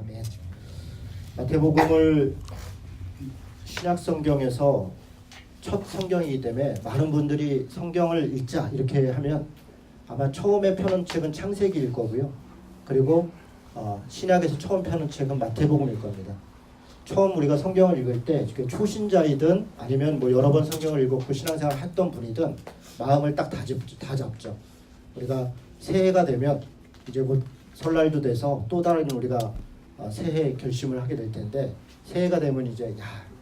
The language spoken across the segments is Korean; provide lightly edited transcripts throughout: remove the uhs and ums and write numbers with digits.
아멘. 마태복음을 신약 성경에서 첫 성경이기 때문에 많은 분들이 성경을 읽자 이렇게 하면 아마 처음에 펴는 책은 창세기일 거고요. 그리고 신약에서 처음 펴는 책은 마태복음일 겁니다. 처음 우리가 성경을 읽을 때 초신자이든 아니면 뭐 여러 번 성경을 읽었고 신앙생활 했던 분이든 마음을 딱 다 잡죠. 우리가 새해가 되면 이제 곧 설날도 돼서 또 다른 우리가 새해 결심을 하게 될 텐데, 새해가 되면 이제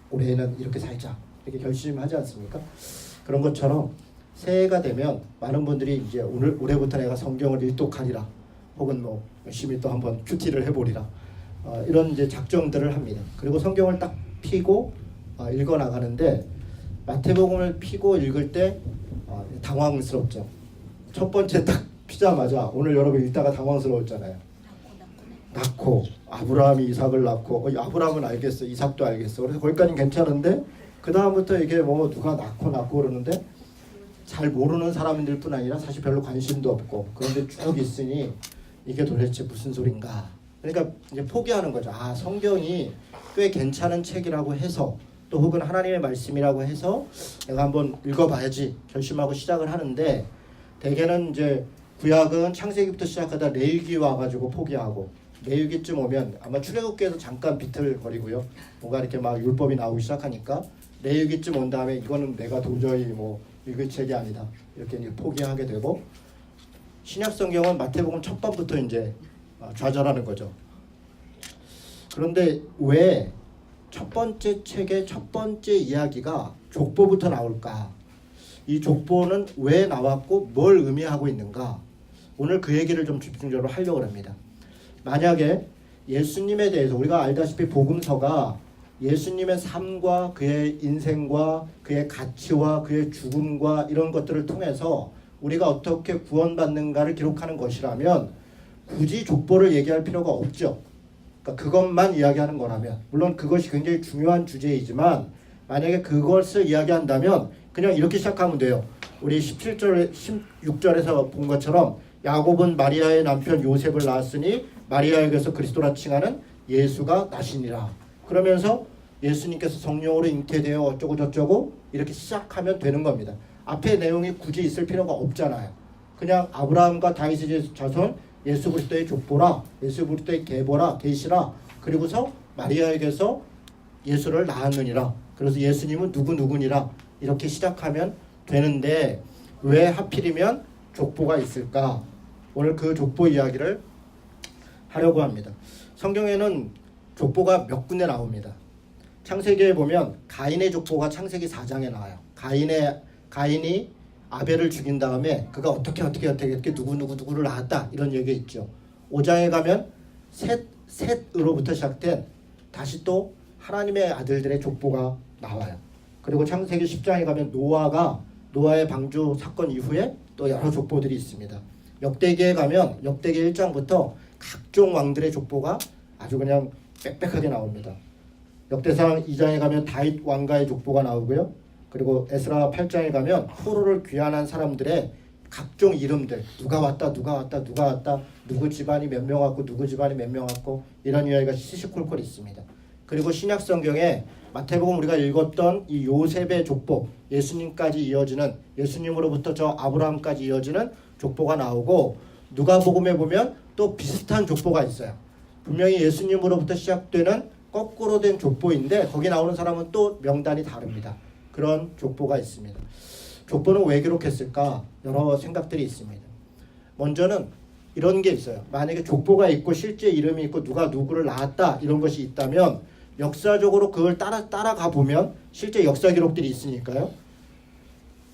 올해는 이렇게 살자 이렇게 결심하지 않습니까? 그런 것처럼 새해가 되면 많은 분들이 이제 올해부터 내가 성경을 일독하리라, 혹은 뭐 열심히 또 한번 큐티를 해보리라, 이런 이제 작정들을 합니다. 그리고 성경을 딱 피고 읽어 나가는데, 마태복음을 피고 읽을 때 당황스럽죠. 첫 번째 딱 피자마자 오늘 여러분 읽다가 당황스러웠잖아요. 낳고 아브라함이 이삭을 낳고 아브라함은 알겠어, 이삭도 알겠어. 그래서 거기까지는 괜찮은데 그 다음부터 이게 뭐 누가 낳고 그러는데 잘 모르는 사람들뿐 아니라 사실 별로 관심도 없고 그런데 쭉 있으니 이게 도대체 무슨 소린가. 그러니까 이제 포기하는 거죠. 성경이 꽤 괜찮은 책이라고 해서, 또 혹은 하나님의 말씀이라고 해서 내가 한번 읽어봐야지 결심하고 시작을 하는데, 대개는 이제 구약은 창세기부터 시작하다 레위기 와가지고 포기하고, 레위기쯤 오면 아마 출애굽기에서 잠깐 비틀거리고요. 뭔가 이렇게 막 율법이 나오기 시작하니까 레위기쯤 온 다음에 이거는 내가 도저히 뭐 읽을 책이 아니다 이렇게 이제 포기하게 되고, 신약 성경은 마태복음 첫 번부터 이제 좌절하는 거죠. 그런데 왜 첫 번째 책의 첫 번째 이야기가 족보부터 나올까? 이 족보는 왜 나왔고 뭘 의미하고 있는가? 오늘 그 얘기를 좀 집중적으로 하려고 합니다. 만약에 예수님에 대해서 우리가 알다시피 복음서가 예수님의 삶과 그의 인생과 그의 가치와 그의 죽음과 이런 것들을 통해서 우리가 어떻게 구원받는가를 기록하는 것이라면 굳이 족보를 얘기할 필요가 없죠. 그러니까 그것만 이야기하는 거라면, 물론 그것이 굉장히 중요한 주제이지만 만약에 그것을 이야기한다면 그냥 이렇게 시작하면 돼요. 우리 17절, 16절에서 본 것처럼 야곱은 마리아의 남편 요셉을 낳았으니 마리아에게서 그리스도라 칭하는 예수가 나시니라. 그러면서 예수님께서 성령으로 잉태되어 어쩌고 저쩌고 이렇게 시작하면 되는 겁니다. 앞에 내용이 굳이 있을 필요가 없잖아요. 그냥 아브라함과 다윗의 자손 예수 그리스도의 족보라, 예수 그리스도의 계보라, 계시라, 그리고서 마리아에게서 예수를 낳았느니라. 그래서 예수님은 누구니라 이렇게 시작하면 되는데 왜 하필이면 족보가 있을까? 오늘 그 족보 이야기를 하려고 합니다. 성경에는 족보가 몇 군데 나옵니다. 창세기에 보면 가인의 족보가 창세기 4장에 나와요. 가인이 아벨을 죽인 다음에 그가 어떻게 누구를 낳았다 이런 얘기가 있죠. 5장에 가면 셋으로부터 시작된 다시 또 하나님의 아들들의 족보가 나와요. 그리고 창세기 10장에 가면 노아의 방주 사건 이후에 또 여러 족보들이 있습니다. 역대기에 가면 역대기 1장부터 각종 왕들의 족보가 아주 그냥 빽빽하게 나옵니다. 역대상 2장에 가면 다윗 왕가의 족보가 나오고요. 그리고 에스라 8장에 가면 포로를 귀환한 사람들의 각종 이름들, 누가 왔다, 누구 집안이 몇 명 왔고 누구 집안이 몇 명 왔고 이런 이야기가 시시콜콜 있습니다. 그리고 신약 성경에 마태복음 우리가 읽었던 이 요셉의 족보, 예수님까지 이어지는, 예수님으로부터 저 아브라함까지 이어지는 족보가 나오고, 누가복음에 보면 또 비슷한 족보가 있어요. 분명히 예수님으로부터 시작되는 거꾸로 된 족보인데 거기 나오는 사람은 또 명단이 다릅니다. 그런 족보가 있습니다. 족보는 왜 기록했을까? 여러 생각들이 있습니다. 먼저는 이런 게 있어요. 만약에 족보가 있고 실제 이름이 있고 누가 누구를 낳았다 이런 것이 있다면 역사적으로 그걸 따라가 보면 실제 역사 기록들이 있으니까요.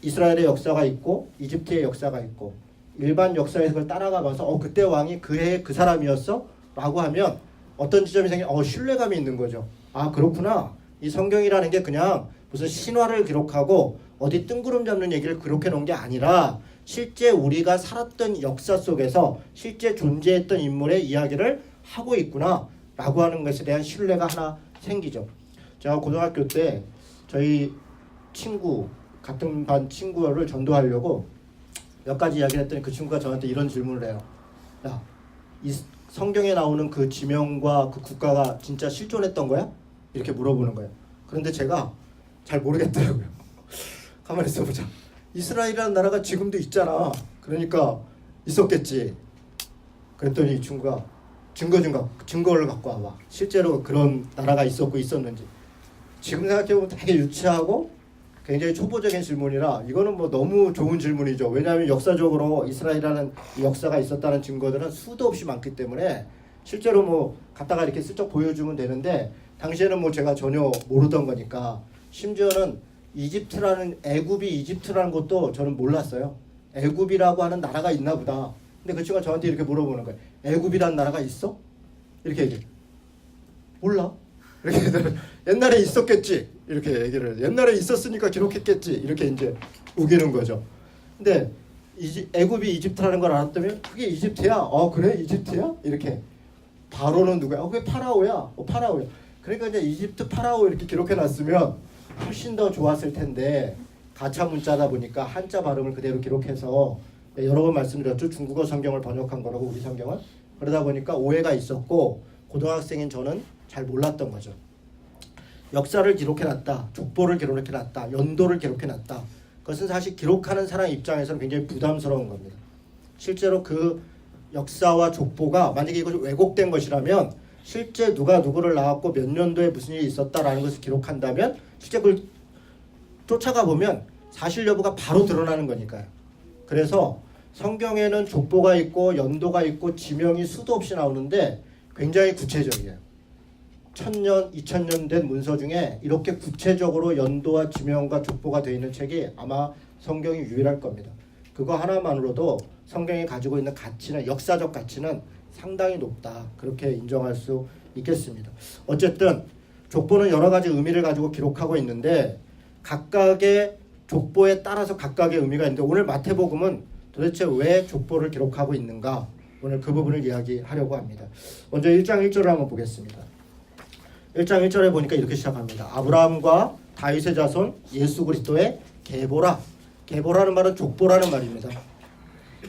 이스라엘의 역사가 있고 이집트의 역사가 있고 일반 역사에서 그걸 따라가 봐서 그때 왕이 그해 그 사람이었어? 라고 하면 어떤 지점이 신뢰감이 있는 거죠. 그렇구나. 이 성경이라는 게 그냥 무슨 신화를 기록하고 어디 뜬구름 잡는 얘기를 기록해 놓은 게 아니라 실제 우리가 살았던 역사 속에서 실제 존재했던 인물의 이야기를 하고 있구나 라고 하는 것에 대한 신뢰가 하나 생기죠. 제가 고등학교 때 저희 같은 반 친구를 전도하려고 몇 가지 이야기를 했더니 그 친구가 저한테 이런 질문을 해요. 성경에 나오는 그 지명과 그 국가가 진짜 실존했던 거야? 이렇게 물어보는 거예요. 그런데 제가 잘 모르겠더라고요. 가만히 있어보자. 이스라엘이라는 나라가 지금도 있잖아. 그러니까 있었겠지. 그랬더니 이 친구가 증거를 갖고 와봐. 실제로 그런 나라가 있었고 있었는지. 지금 생각해보면 되게 유치하고 굉장히 초보적인 질문이라 이거는 뭐 너무 좋은 질문이죠. 왜냐하면 역사적으로 이스라엘이라는 역사가 있었다는 증거들은 수도 없이 많기 때문에 실제로 뭐 갖다가 이렇게 슬쩍 보여주면 되는데 당시에는 뭐 제가 전혀 모르던 거니까 심지어는 애굽이 이집트라는 것도 저는 몰랐어요. 애굽이라고 하는 나라가 있나 보다. 근데 그 친구가 저한테 이렇게 물어보는 거예요. 애굽이라는 나라가 있어? 이렇게 얘기해. 몰라. 이렇게 옛날에 있었겠지. 이렇게 얘기를 옛날에 있었으니까 기록했겠지. 이렇게 이제 우기는 거죠. 근데 애굽이 이집트라는 걸 알았다면 그게 이집트야. 그래 이집트야? 이렇게 바로는 누구야? 그게 파라오야. 파라오야. 그러니까 이제 이집트 파라오 이렇게 기록해놨으면 훨씬 더 좋았을 텐데 가짜 문자다 보니까 한자 발음을 그대로 기록해서 여러 번 말씀드렸죠. 중국어 성경을 번역한 거라고 우리 성경은. 그러다 보니까 오해가 있었고 고등학생인 저는 잘 몰랐던 거죠. 역사를 기록해놨다. 족보를 기록해놨다. 연도를 기록해놨다. 그것은 사실 기록하는 사람 입장에서는 굉장히 부담스러운 겁니다. 실제로 그 역사와 족보가 만약에 이것이 왜곡된 것이라면 실제 누가 누구를 낳았고 몇 년도에 무슨 일이 있었다라는 것을 기록한다면 실제 그걸 쫓아가 보면 사실 여부가 바로 드러나는 거니까요. 그래서 성경에는 족보가 있고 연도가 있고 지명이 수도 없이 나오는데 굉장히 구체적이에요. 1000년, 2000년 된 문서 중에 이렇게 구체적으로 연도와 지명과 족보가 되어 있는 책이 아마 성경이 유일할 겁니다. 그거 하나만으로도 성경이 가지고 있는 가치는 역사적 가치는 상당히 높다. 그렇게 인정할 수 있겠습니다. 어쨌든 족보는 여러 가지 의미를 가지고 기록하고 있는데 각각의 족보에 따라서 각각의 의미가 있는데 오늘 마태복음은 도대체 왜 족보를 기록하고 있는가? 오늘 그 부분을 이야기하려고 합니다. 먼저 1장 1절을 한번 보겠습니다. 1장 1절에 보니까 이렇게 시작합니다. 아브라함과 다윗의 자손 예수 그리스도의 계보라. 계보라는 말은 족보라는 말입니다.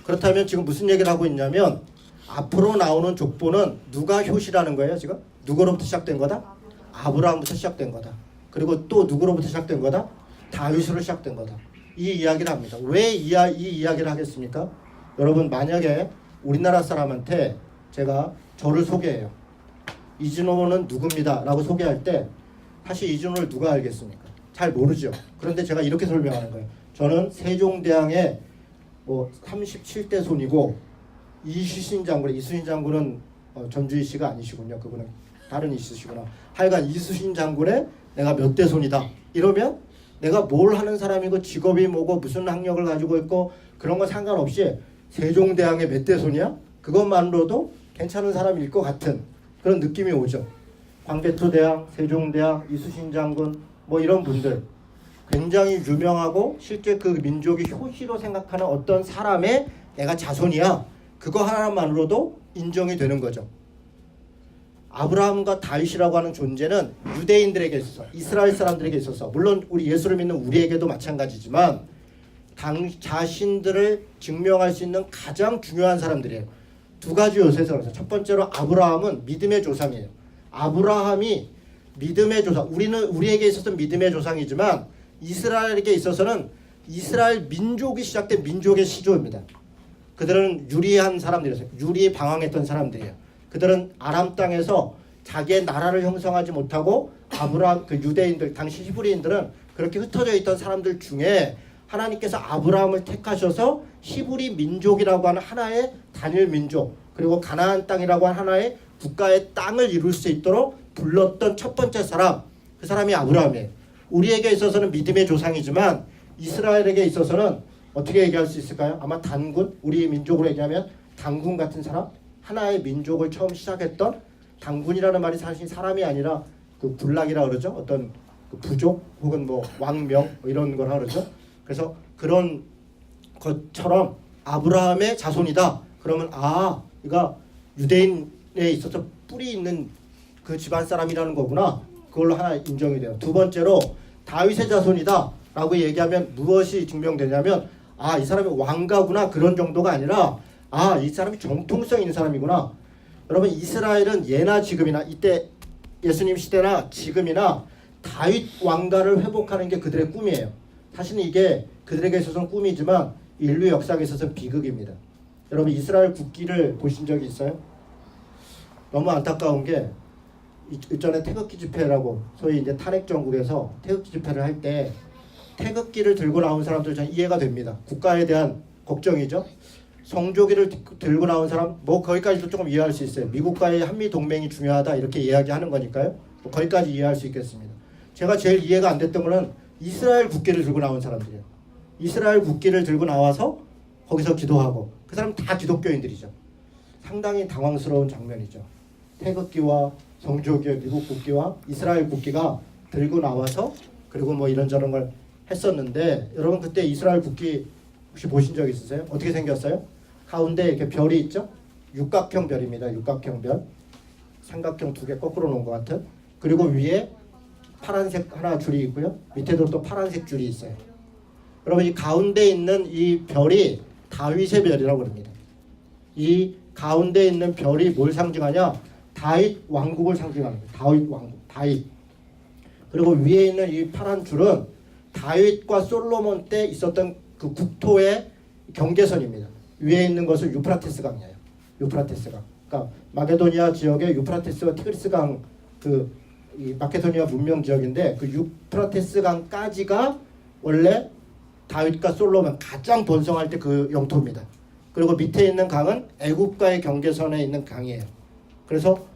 그렇다면 지금 무슨 얘기를 하고 있냐면 앞으로 나오는 족보는 누가 효시라는 거예요 지금? 누구로부터 시작된 거다? 아브라함부터 시작된 거다. 그리고 또 누구로부터 시작된 거다? 다윗으로 시작된 거다. 이 이야기를 합니다. 왜 이 이야기를 하겠습니까? 여러분 만약에 우리나라 사람한테 제가 저를 소개해요. 이진호는 누굽니다 라고 소개할 때 사실 이진호를 누가 알겠습니까? 잘 모르죠. 그런데 제가 이렇게 설명하는 거예요. 저는 세종대왕의 37대 손이고 이수신 장군은 전주희 씨가 아니시군요. 그분은 다른 이수시구나. 하여간 이수신 장군의 내가 몇 대 손이다. 이러면 내가 뭘 하는 사람이고 직업이 뭐고 무슨 학력을 가지고 있고 그런 거 상관없이 세종대왕의 몇 대 손이야? 그것만으로도 괜찮은 사람일 것 같은 그런 느낌이 오죠. 광개토대왕, 세종대왕, 이수신 장군 이런 분들 굉장히 유명하고 실제 그 민족이 효시로 생각하는 어떤 사람의 내가 자손이야. 그거 하나만으로도 인정이 되는 거죠. 아브라함과 다윗이라고 하는 존재는 유대인들에게 있어서 이스라엘 사람들에게 있어서 물론 우리 예수를 믿는 우리에게도 마찬가지지만 자신들을 증명할 수 있는 가장 중요한 사람들이에요. 두 가지 요소에서 그래서 첫 번째로 아브라함은 믿음의 조상이에요. 아브라함이 믿음의 조상. 우리에게 있어서는 믿음의 조상이지만 이스라엘에게 있어서는 이스라엘 민족이 시작된 민족의 시조입니다. 그들은 유리한 사람들이었어요. 유리에 방황했던 사람들이에요. 그들은 아람 땅에서 자기의 나라를 형성하지 못하고 아브라함 그 유대인들 당시 히브리인들은 그렇게 흩어져 있던 사람들 중에 하나님께서 아브라함을 택하셔서 히브리 민족이라고 하는 하나의 단일 민족 그리고 가나안 땅이라고 하는 하나의 국가의 땅을 이룰 수 있도록 불렀던 첫 번째 사람 그 사람이 아브라함이에요. 우리에게 있어서는 믿음의 조상이지만 이스라엘에게 있어서는 어떻게 얘기할 수 있을까요? 아마 단군 우리 민족으로 얘기하면 단군 같은 사람 하나의 민족을 처음 시작했던 단군이라는 말이 사실 사람이 아니라 그 군락이라 그러죠. 어떤 그 부족 혹은 왕명 이런 걸 그러죠. 그래서 그런 것처럼 아브라함의 자손이다. 그러면 이가 유대인에 있어서 뿌리 있는 그 집안 사람이라는 거구나. 그걸로 하나 인정이 돼요. 두 번째로 다윗의 자손이다 라고 얘기하면 무엇이 증명되냐면 이 사람이 왕가구나 그런 정도가 아니라 이 사람이 정통성 있는 사람이구나. 여러분 이스라엘은 예나 지금이나 이때 예수님 시대나 지금이나 다윗 왕가를 회복하는 게 그들의 꿈이에요. 사실은 이게 그들에게 있어서는 꿈이지만 인류 역사에 있어서는 비극입니다. 여러분 이스라엘 국기를 보신 적이 있어요? 너무 안타까운 게 이전에 태극기 집회라고 소위 이제 탄핵 정국에서 태극기 집회를 할 때 태극기를 들고 나온 사람들 전 이해가 됩니다. 국가에 대한 걱정이죠. 성조기를 들고 나온 사람 뭐 거기까지도 조금 이해할 수 있어요. 미국과의 한미 동맹이 중요하다 이렇게 이야기하는 거니까요. 뭐 거기까지 이해할 수 있겠습니다. 제가 제일 이해가 안 됐던 거는 이스라엘 국기를 들고 나온 사람들이에요. 이스라엘 국기를 들고 나와서 거기서 기도하고 그 사람 다 기독교인들이죠. 상당히 당황스러운 장면이죠. 태극기와 성조기와 미국 국기와 이스라엘 국기가 들고 나와서 그리고 뭐 이런저런 걸 했었는데 여러분 그때 이스라엘 국기 혹시 보신 적 있으세요? 어떻게 생겼어요? 가운데 이렇게 별이 있죠? 육각형 별입니다. 육각형 별. 삼각형 두 개 거꾸로 놓은 것 같은. 그리고 위에 파란색 하나 줄이 있고요. 밑에도 또 파란색 줄이 있어요. 여러분 이 가운데 있는 이 별이 다윗의 별이라고 합니다. 이 가운데 있는 별이 뭘 상징하냐? 다윗 왕국을 상징합니다. 다윗 왕국, 다윗. 그리고 위에 있는 이 파란 줄은 다윗과 솔로몬 때 있었던 그 국토의 경계선입니다. 위에 있는 것은 유프라테스 강이에요. 유프라테스 강. 그러니까 마게도니아 지역의 유프라테스와 티그리스 강 이 마케도니아 문명 지역인데 그 유프라테스 강까지가 원래 다윗과 솔로몬 가장 번성할 때 그 영토입니다. 그리고 밑에 있는 강은 애굽과의 경계선에 있는 강이에요. 그래서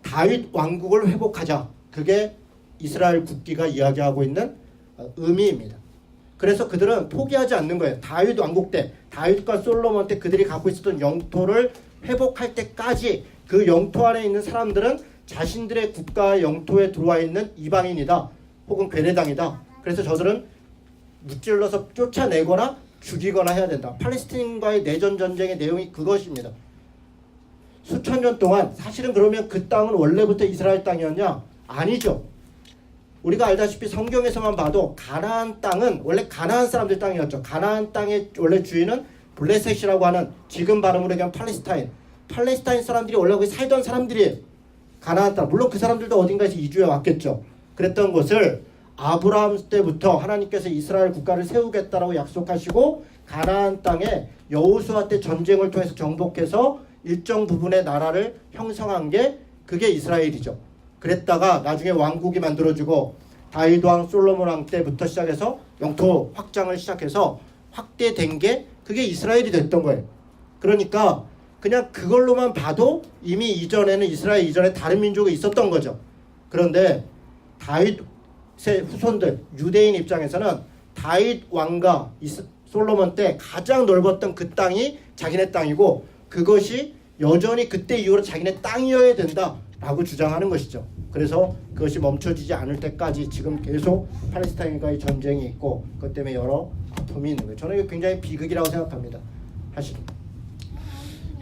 다윗 왕국을 회복하자. 그게 이스라엘 국기가 이야기하고 있는 의미입니다. 그래서 그들은 포기하지 않는 거예요. 다윗 왕국 때, 다윗과 솔로몬 때 그들이 갖고 있었던 영토를 회복할 때까지 그 영토 안에 있는 사람들은 자신들의 국가 영토에 들어와 있는 이방인이다. 혹은 괴뢰당이다. 그래서 저들은 무찔러서 쫓아내거나 죽이거나 해야 된다. 팔레스틴과의 내전 전쟁의 내용이 그것입니다. 수천 년 동안 사실은 그러면 그 땅은 원래부터 이스라엘 땅이었냐? 아니죠. 우리가 알다시피 성경에서만 봐도 가나안 땅은 원래 가나안 사람들 땅이었죠. 가나안 땅의 원래 주인은 블레셋이라고 하는 지금 발음으로 얘기하면 팔레스타인 사람들이 원래 거기 살던 사람들이에요. 가나안 땅. 물론 그 사람들도 어딘가에서 이주해 왔겠죠. 그랬던 것을 아브라함 때부터 하나님께서 이스라엘 국가를 세우겠다라고 약속하시고 가나안 땅에 여호수아 때 전쟁을 통해서 정복해서 일정 부분의 나라를 형성한 게 그게 이스라엘이죠. 그랬다가 나중에 왕국이 만들어지고 다윗 왕, 솔로몬 왕 때부터 시작해서 영토 확장을 시작해서 확대된 게 그게 이스라엘이 됐던 거예요. 그러니까 그냥 그걸로만 봐도 이미 이전에는 이스라엘 이전에 다른 민족이 있었던 거죠. 그런데 다윗의 후손들 유대인 입장에서는 다윗 왕과 솔로몬 때 가장 넓었던 그 땅이 자기네 땅이고 그것이 여전히 그때 이후로 자기네 땅이어야 된다라고 주장하는 것이죠. 그래서 그것이 멈춰지지 않을 때까지 지금 계속 팔레스타인과의 전쟁이 있고 그것 때문에 여러 아픔이 있는 거예요. 저는 이거 굉장히 비극이라고 생각합니다. 사실은.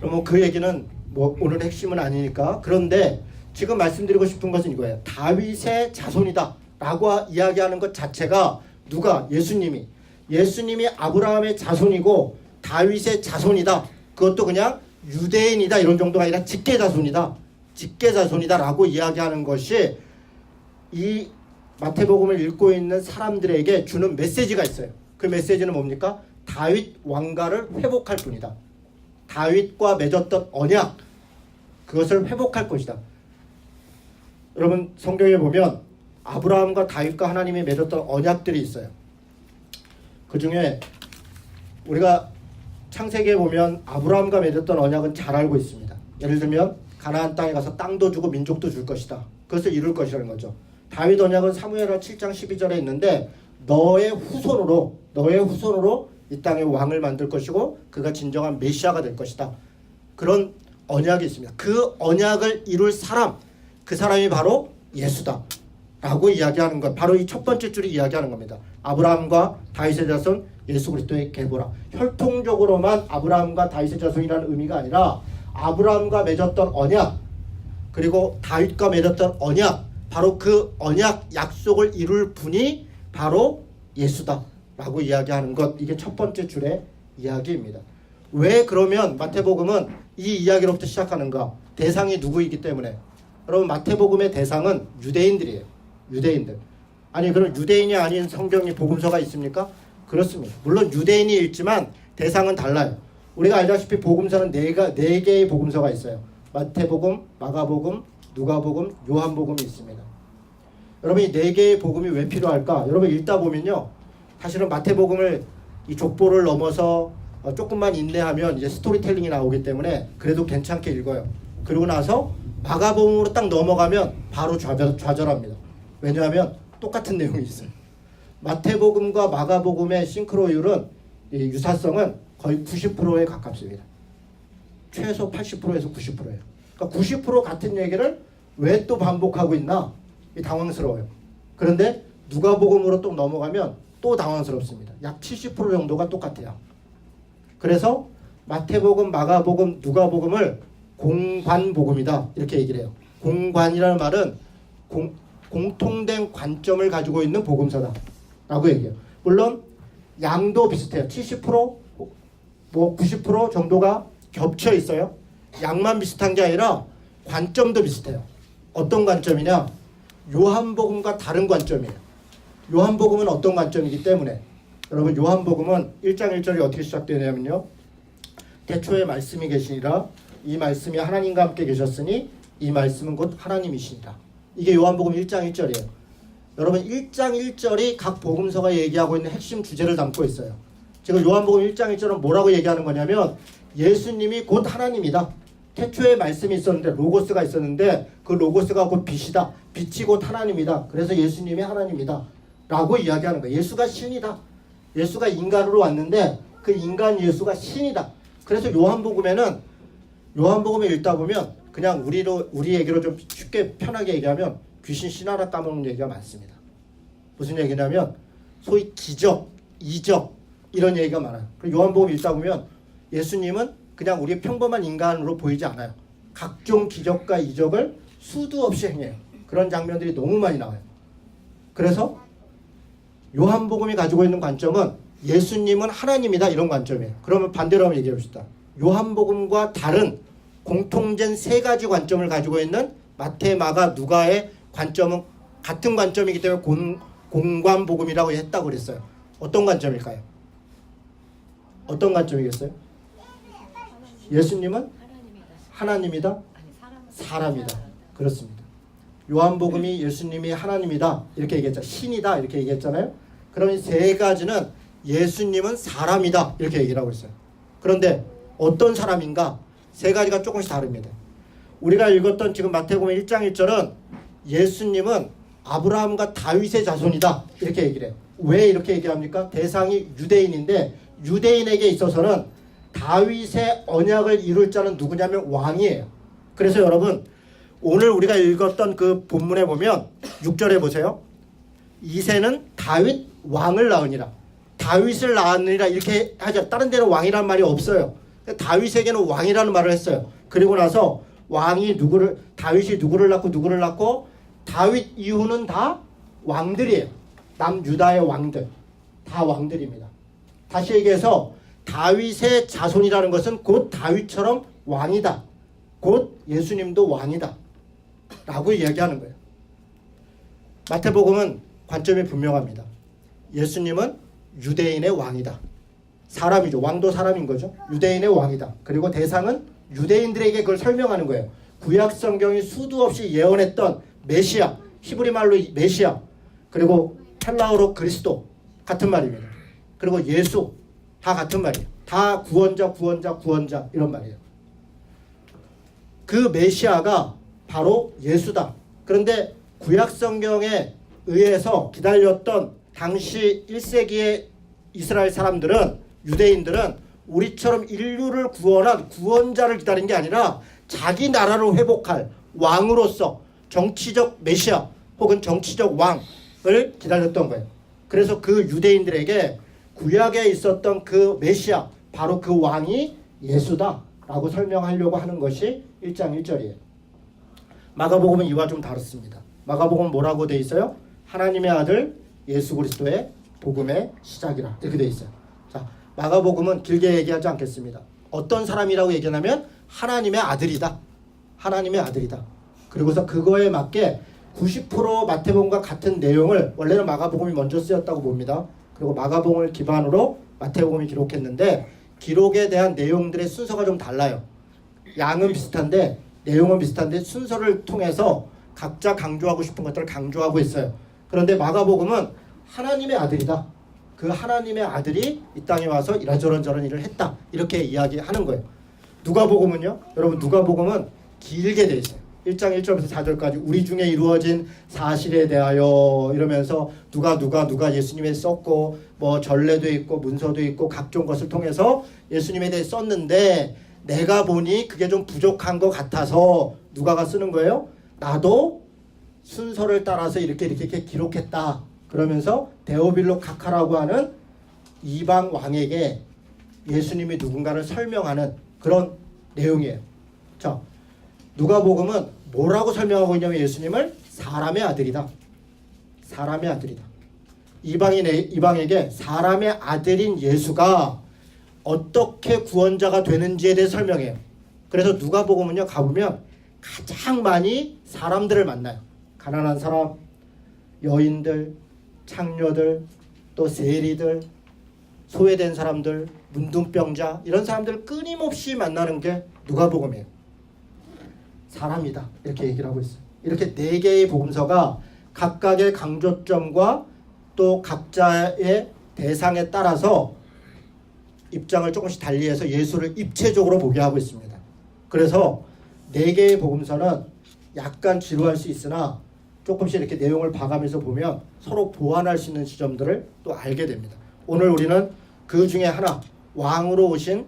그럼 그 얘기는 뭐 오늘 핵심은 아니니까. 그런데 지금 말씀드리고 싶은 것은 이거예요. 다윗의 자손이다 라고 이야기하는 것 자체가 누가? 예수님이 아브라함의 자손이고 다윗의 자손이다. 그것도 그냥 유대인이다 이런 정도가 아니라 직계자손이다 라고 이야기하는 것이 이 마태복음을 읽고 있는 사람들에게 주는 메시지가 있어요. 그 메시지는 뭡니까? 다윗 왕가를 회복할 뿐이다. 다윗과 맺었던 언약 그것을 회복할 것이다. 여러분 성경에 보면 아브라함과 다윗과 하나님이 맺었던 언약들이 있어요. 그 중에 우리가 창세기에 보면 아브라함과 맺었던 언약은 잘 알고 있습니다. 예를 들면 가나안 땅에 가서 땅도 주고 민족도 줄 것이다. 그것을 이룰 것이라는 거죠. 다윗 언약은 사무엘하 7장 12절에 있는데 너의 후손으로 이 땅에 왕을 만들 것이고 그가 진정한 메시아가 될 것이다. 그런 언약이 있습니다. 그 언약을 이룰 사람, 그 사람이 바로 예수다 라고 이야기하는 것. 바로 이 첫 번째 줄이 이야기하는 겁니다. 아브라함과 다윗의 자손 예수 그리스도의 계보라. 혈통적으로만 아브라함과 다윗의 자손이라는 의미가 아니라 아브라함과 맺었던 언약 그리고 다윗과 맺었던 언약, 바로 그 언약 약속을 이룰 분이 바로 예수다 라고 이야기하는 것. 이게 첫 번째 줄의 이야기입니다. 왜 그러면 마태복음은 이 이야기로부터 시작하는가? 대상이 누구이기 때문에. 여러분 마태복음의 대상은 유대인들이에요. 유대인들. 아니 그럼 유대인이 아닌 성경이 복음서가 있습니까? 그렇습니다. 물론 유대인이 읽지만 대상은 달라요. 우리가 알다시피 복음서는 네 개의 복음서가 있어요. 마태복음, 마가복음, 누가복음, 요한복음이 있습니다. 여러분 이 네 개의 복음이 왜 필요할까? 여러분 읽다 보면요. 사실은 마태복음을 이 족보를 넘어서 조금만 인내하면 이제 스토리텔링이 나오기 때문에 그래도 괜찮게 읽어요. 그러고 나서 마가복음으로 딱 넘어가면 바로 좌절합니다. 왜냐하면 똑같은 내용이 있어요. 마태복음과 마가복음의 싱크로율은 이 유사성은 거의 90%에 가깝습니다. 최소 80%에서 90%예요. 그러니까 90% 같은 얘기를 왜 또 반복하고 있나? 당황스러워요. 그런데 누가복음으로 또 넘어가면 또 당황스럽습니다. 약 70% 정도가 똑같아요. 그래서 마태복음, 마가복음, 누가복음을 공관복음이다 이렇게 얘기를 해요. 공관이라는 말은 공통된 관점을 가지고 있는 복음서다 라고 얘기해요. 물론 양도 비슷해요. 70% 뭐 90% 정도가 겹쳐 있어요. 양만 비슷한 게 아니라 관점도 비슷해요. 어떤 관점이냐? 요한복음과 다른 관점이에요. 요한복음은 어떤 관점이기 때문에 여러분 요한복음은 1장 1절이 어떻게 시작되냐면요. 태초에 말씀이 계시니라 이 말씀이 하나님과 함께 계셨으니 이 말씀은 곧 하나님이시니라. 이게 요한복음 1장 1절이에요. 여러분 1장 1절이 각 복음서가 얘기하고 있는 핵심 주제를 담고 있어요. 지금 요한복음 1장 1절은 뭐라고 얘기하는 거냐면 예수님이 곧 하나님이다. 태초에 말씀이 있었는데 로고스가 있었는데 그 로고스가 곧 빛이다. 빛이 곧 하나님이다. 그래서 예수님이 하나님이다 라고 이야기하는 거예요. 예수가 신이다. 예수가 인간으로 왔는데 그 인간 예수가 신이다. 그래서 요한복음을 읽다 보면 그냥 우리 얘기로 좀 쉽게 편하게 얘기하면 귀신 신하라 까먹는 얘기가 많습니다. 무슨 얘기냐면 소위 기적, 이적 이런 얘기가 많아요. 그리고 요한복음 읽다 보면 예수님은 그냥 우리 평범한 인간으로 보이지 않아요. 각종 기적과 이적을 수도 없이 행해요. 그런 장면들이 너무 많이 나와요. 그래서 요한복음이 가지고 있는 관점은 예수님은 하나님이다 이런 관점이에요. 그러면 반대로 한번 얘기해 봅시다. 요한복음과 다른 공통된 세 가지 관점을 가지고 있는 마태, 마가, 누가의 관점은 같은 관점이기 때문에 공관복음이라고 했다고 그랬어요. 어떤 관점일까요? 어떤 관점이겠어요? 예수님은 하나님이다? 사람이다. 그렇습니다. 요한복음이 예수님이 하나님이다 이렇게 얘기했죠. 신이다 이렇게 얘기했잖아요. 그러면 세 가지는 예수님은 사람이다 이렇게 얘기를 하고 있어요. 그런데 어떤 사람인가? 세 가지가 조금씩 다릅니다. 우리가 읽었던 지금 마태복음 1장 1절은 예수님은 아브라함과 다윗의 자손이다 이렇게 얘기를 해요. 왜 이렇게 얘기합니까? 대상이 유대인인데 유대인에게 있어서는 다윗의 언약을 이룰 자는 누구냐면 왕이에요. 그래서 여러분 오늘 우리가 읽었던 그 본문에 보면 6절에 보세요. 이새는 다윗 왕을 낳으니라. 다윗을 낳으니라 이렇게 하죠. 다른 데는 왕이라는 말이 없어요. 다윗에게는 왕이라는 말을 했어요. 그리고 나서 다윗이 누구를 낳고 다윗 이후는 다 왕들이에요. 남유다의 왕들. 다 왕들입니다. 다시 얘기해서 다윗의 자손이라는 것은 곧 다윗처럼 왕이다. 곧 예수님도 왕이다. 라고 이야기하는 거예요. 마태복음은 관점이 분명합니다. 예수님은 유대인의 왕이다. 사람이죠. 왕도 사람인 거죠. 유대인의 왕이다. 그리고 대상은 유대인들에게 그걸 설명하는 거예요. 구약 성경이 수도 없이 예언했던 메시아, 히브리 말로 메시아, 그리고 헬라어로 그리스도 같은 말입니다. 그리고 예수 다 같은 말이에요. 다 구원자 이런 말이에요. 그 메시아가 바로 예수다. 그런데 구약 성경에 의해서 기다렸던 당시 1세기의 이스라엘 사람들은 유대인들은 우리처럼 인류를 구원한 구원자를 기다린 게 아니라 자기 나라를 회복할 왕으로서 정치적 메시아 혹은 정치적 왕을 기다렸던 거예요. 그래서 그 유대인들에게 구약에 있었던 그 메시아 바로 그 왕이 예수다라고 설명하려고 하는 것이 1장 1절이에요. 마가복음은 이와 좀 다릅니다. 마가복음은 뭐라고 돼 있어요? 하나님의 아들 예수 그리스도의 복음의 시작이라 이렇게 돼 있어요. 자, 마가복음은 길게 얘기하지 않겠습니다. 어떤 사람이라고 얘기하냐면 하나님의 아들이다. 하나님의 아들이다. 그리고서 그거에 맞게 90% 마태복음과 같은 내용을 원래는 마가복음이 먼저 쓰였다고 봅니다. 그리고 마가복음을 기반으로 마태복음이 기록했는데 기록에 대한 내용들의 순서가 좀 달라요. 양은 비슷한데 내용은 비슷한데 순서를 통해서 각자 강조하고 싶은 것들을 강조하고 있어요. 그런데 마가복음은 하나님의 아들이다. 그 하나님의 아들이 이 땅에 와서 이런저런 일을 했다. 이렇게 이야기하는 거예요. 누가복음은요? 여러분 누가복음은 길게 돼 있어요. 1장 1절부터 4절까지 우리 중에 이루어진 사실에 대하여 이러면서 누가 예수님에 썼고 뭐 전례도 있고 문서도 있고 각종 것을 통해서 예수님에 대해 썼는데 내가 보니 그게 좀 부족한 것 같아서 누가가 쓰는 거예요. 나도 순서를 따라서 이렇게 기록했다. 그러면서 데오빌로 카카라고 하는 이방 왕에게 예수님이 누군가를 설명하는 그런 내용이에요. 자, 누가복음은 뭐라고 설명하고 있냐면 예수님을 사람의 아들이다. 사람의 아들이다. 이방에게 사람의 아들인 예수가 어떻게 구원자가 되는지에 대해 설명해요. 그래서 누가복음은요 가보면 가장 많이 사람들을 만나요. 가난한 사람, 여인들, 창녀들, 또 세리들, 소외된 사람들, 문둥병자 이런 사람들을 끊임없이 만나는 게 누가복음이에요. 사람이다 이렇게 얘기를 하고 있어요. 이렇게 4개의 복음서가 각각의 강조점과 또 각자의 대상에 따라서 입장을 조금씩 달리해서 예수를 입체적으로 보게 하고 있습니다. 그래서 4개의 복음서는 약간 지루할 수 있으나 조금씩 이렇게 내용을 봐가면서 보면 서로 보완할 수 있는 지점들을 또 알게 됩니다. 오늘 우리는 그 중에 하나 왕으로 오신